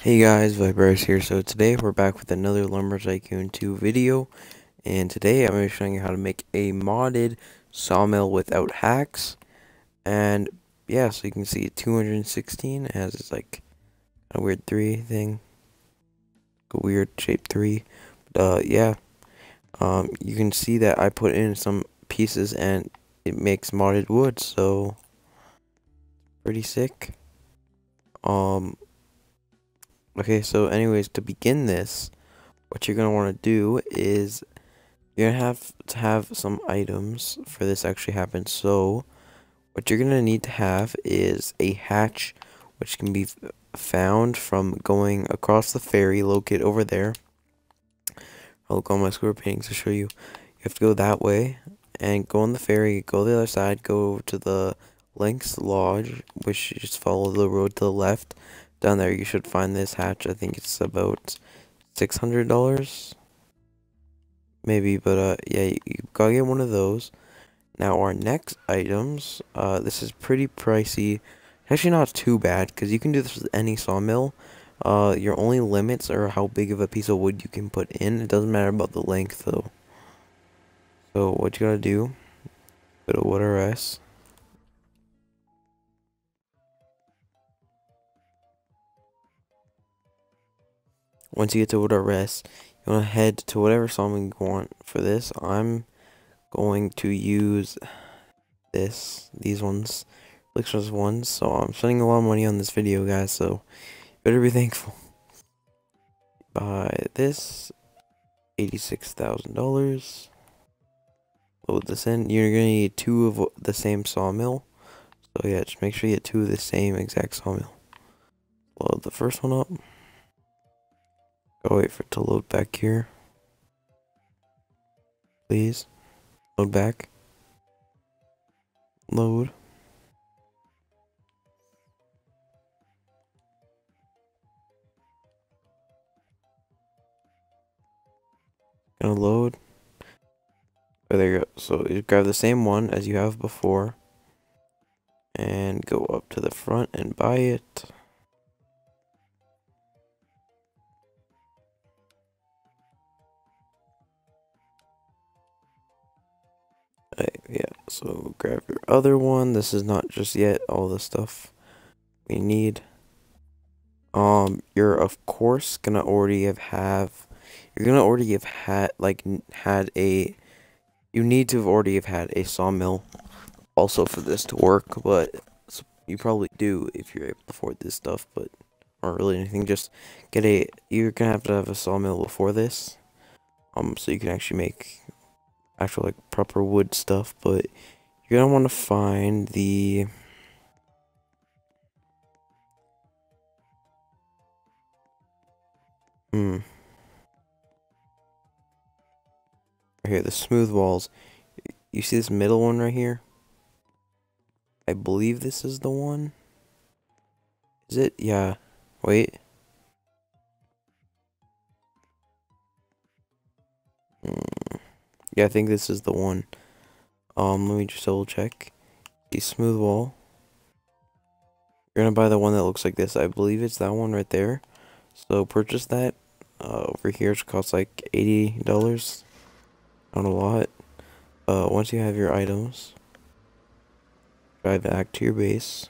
Hey guys, Vipers here. So today we're back with another Lumber Tycoon 2 video, and today I'm going to be showing you how to make a modded sawmill without hacks. And yeah, so you can see 216 has this like a weird 3 thing, a weird shape 3. Yeah, you can see that I put in some pieces and it makes modded wood, so pretty sick. Okay, so anyways, to begin this, what you're gonna want to do is you're gonna have to have some items for this to actually happen. So what you're gonna need to have is a hatch, which can be found from going across the ferry located over there. I'll look on my square paintings to show you. You have to go that way and go on the ferry, go the other side, go to the Lynx Lodge, which you just follow the road to the left. Down there you should find this hatch. I think it's about $600 maybe, but yeah, you gotta get one of those. Now our next items, this is pretty pricey. Actually not too bad, because you can do this with any sawmill. Your only limits are how big of a piece of wood you can put in. It doesn't matter about the length though. So what you gotta do, go to WoodRS. Once you get to WoodRS, you want to head to whatever sawmill you want. For this, I'm going to use these ones, Flixer's ones. So I'm spending a lot of money on this video, guys, so you better be thankful. Buy this, $86,000. Load this in. You're gonna need 2 of the same sawmill. So yeah, just make sure you get 2 of the same exact sawmill. Load the first one up. Go wait for it to load back here. Please. Load back. Load. Gonna load. Oh, there you go. So you grab the same one as you have before. And go up to the front and buy it. Yeah, so grab your other one. This is not just yet all the stuff we need. You're of course gonna already have you're gonna already have had a you need to have already have had a sawmill also for this to work, but you probably do if you're able to afford this stuff, but not really anything. Just you're gonna have to have a sawmill before this, so you can actually make actual like proper wood stuff. But you're gonna want to find the here, the smooth walls. You see this middle one right here? I believe this is the one. Is it? Yeah. Wait. Yeah, I think this is the one. Let me just double check. The smooth wall. You're gonna buy the one that looks like this. I believe it's that one right there. So purchase that. Over here it costs like $80. Not a lot. Once you have your items, drive back to your base.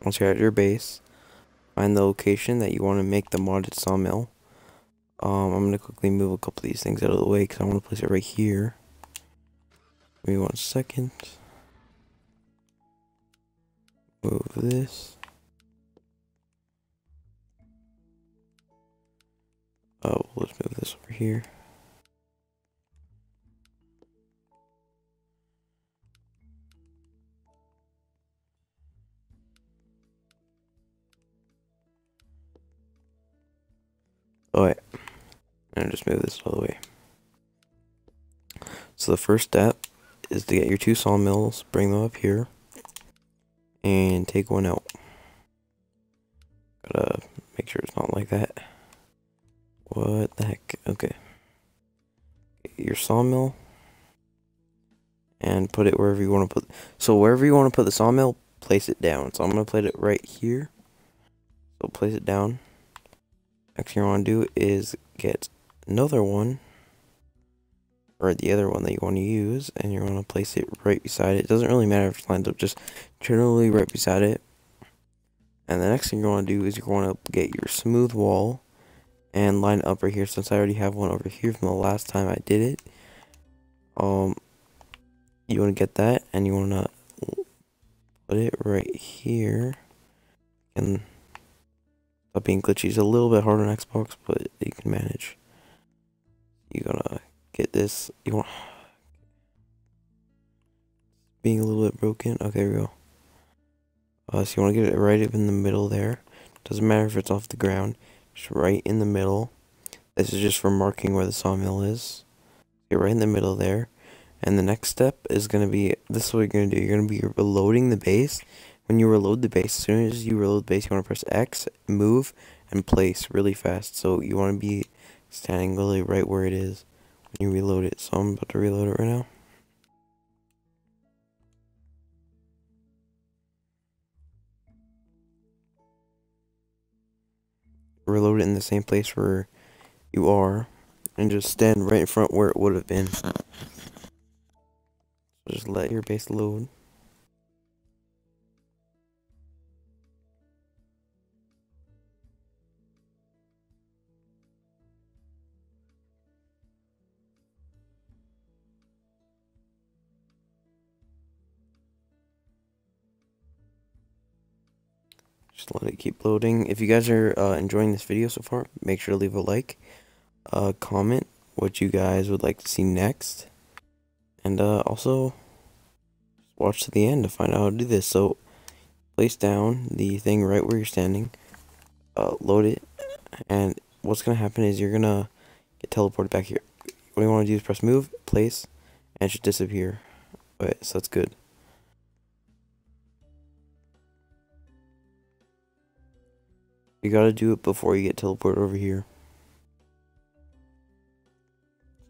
Once you're at your base, find the location that you want to make the modded sawmill. I'm gonna quickly move a couple of these things out of the way because I want to place it right here. Give me 1 second. Move this. Oh, let's move this over here. Alright. And just move this all the way. So the first step is to get your 2 sawmills, bring them up here, and take one out. that. What the heck? Okay. Your sawmill. And put it wherever you want to put. So wherever you want to put the sawmill, place it down. So I'm going to put it right here. So place it down. Next thing you want to do is get another one. Or the other one that you want to use. And you're going to place it right beside it. It doesn't really matter if it's lined up. Just generally right beside it. And the next thing you're going to do is you're going to get your smooth wall. And line it up right here. Since I already have one over here from the last time I did it. You want to get that, and you want to put it right here. And stop being glitchy. It's a little bit hard on Xbox, but you can manage. You're gonna get this. You want being a little bit broken. Okay, here we go. So you want to get it right up in the middle there. Doesn't matter if it's off the ground. Just right in the middle. This is just for marking where the sawmill is. Get right in the middle there. And the next step is going to be, this is what you're going to do. You're going to be reloading the base. When you reload the base, as soon as you reload the base, you want to press X, move, and place really fast. So you want to be standing literally right where it is when you reload it. So I'm about to reload it right now. Reload it in the same place where you are. And just stand right in front where it would have been. Just let your base load. Just let it keep loading. If you guys are enjoying this video so far, make sure to leave a like. Comment what you guys would like to see next. And also watch to the end to find out how to do this. So place down the thing right where you're standing. Load it. And what's going to happen is you're going to get teleported back here. What you want to do is press move, place, and it should disappear. Alright, so that's good. You gotta do it before you get teleported over here.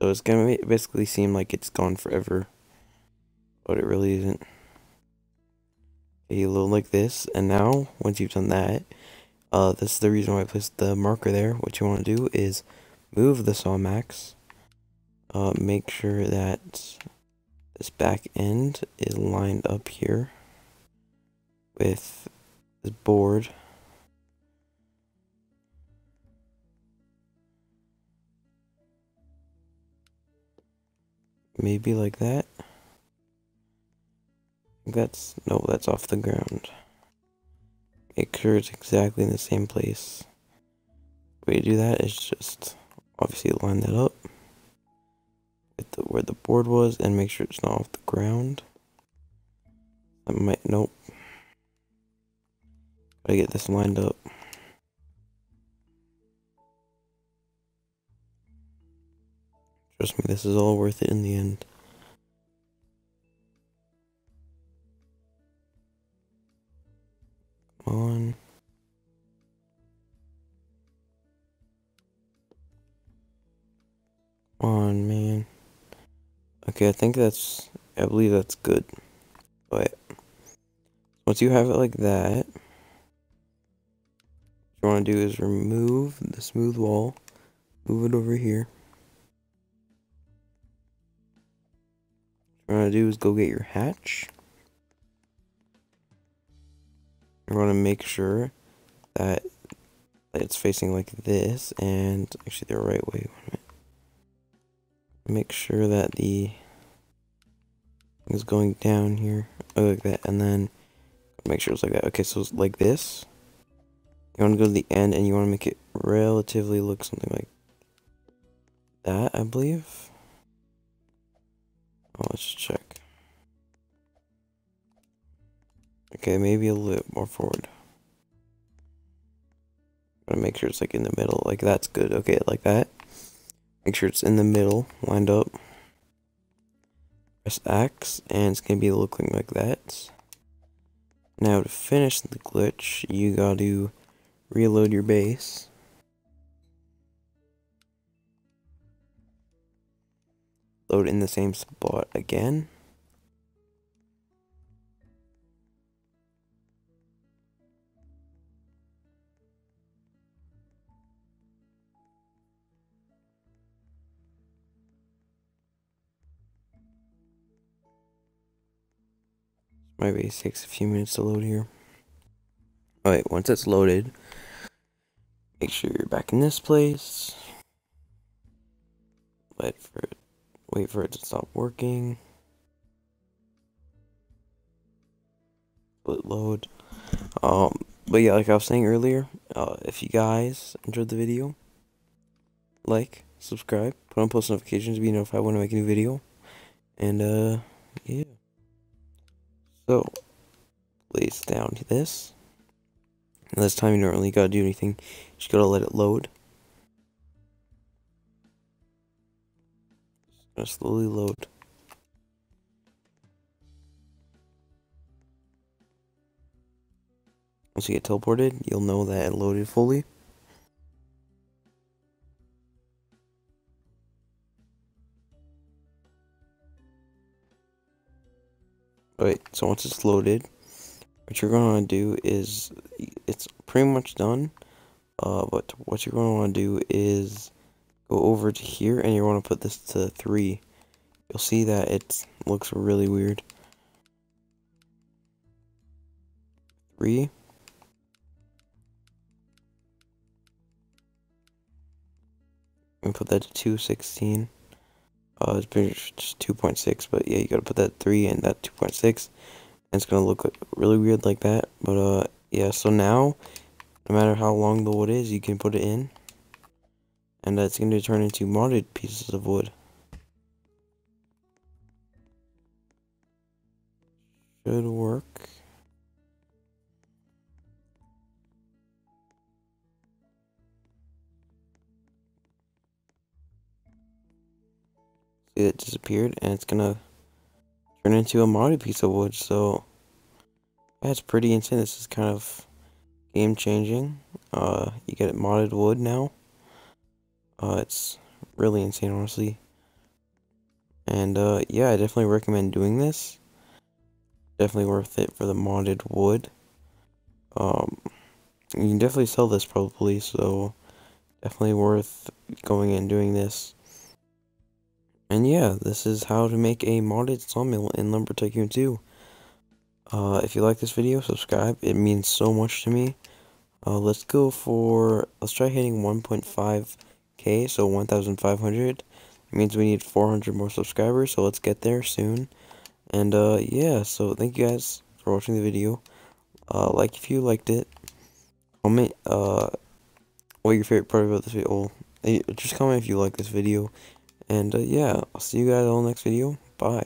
So it's gonna basically seem like it's gone forever. But it really isn't. You load like this, and now, once you've done that, this is the reason why I placed the marker there. What you want to do is move the saw max. Make sure that this back end is lined up here with this board. Maybe like that. That's off the ground. Make sure it's exactly in the same place. The way to do that is just obviously line that up with where the board was and make sure it's not off the ground. Nope. Gotta get this lined up. Trust me, this is all worth it in the end. Come on. Come on, man. Okay, I believe that's good. But once you have it like that, what you want to do is remove the smooth wall, move it over here. What you want to do is go get your hatch. You want to make sure that it's facing like this, and actually the right way. Make sure that the thing is going down here, like that, and then make sure it's like that. Okay, so it's like this. You want to go to the end, and you want to make it relatively look something like that, I believe. Oh, let's check. Okay, maybe a little bit more forward. Gotta make sure it's like in the middle. Like that's good. Okay, like that. Make sure it's in the middle, lined up. Press X, and it's gonna be looking like that. Now to finish the glitch, you gotta reload your base. load in the same spot again. My base takes a few minutes to load here. Alright, once it's loaded, make sure you're back in this place. Wait for it to stop working. Let it load. But yeah, like I was saying earlier, if you guys enjoyed the video, like, subscribe, put on post notifications to be notified when I make a new video. And yeah. So place down this. And this time you don't really gotta do anything. You just gotta let it load. It's gonna slowly load. Once you get teleported, you'll know that it loaded fully. Alright, so once it's loaded, what you're gonna do is, it's pretty much done. But what you're gonna wanna do is go over to here and you wanna put this to 3. You'll see that it looks really weird. 3. And put that to 216. It's been just 2.6, but yeah, you gotta put that 3 and that 2.6. And it's gonna look really weird like that. But yeah, so now, no matter how long the wood is, you can put it in. And it's gonna turn into modded pieces of wood. Should work. See, it disappeared, and it's gonna turn into a modded piece of wood. So yeah, it's pretty insane. This is kind of game changing. You get modded wood now. It's really insane, honestly. And yeah, I definitely recommend doing this. Definitely worth it for the modded wood. You can definitely sell this probably, so definitely worth going and doing this. And yeah, this is how to make a modded sawmill in Lumber Tycoon 2. If you like this video, subscribe. It means so much to me. Let's try hitting 1.5k, so 1,500. It means we need 400 more subscribers, so let's get there soon. And yeah, so thank you guys for watching the video. Like if you liked it. Comment what your favorite part about this video. Just comment if you like this video. And yeah, I'll see you guys on the next video. Bye.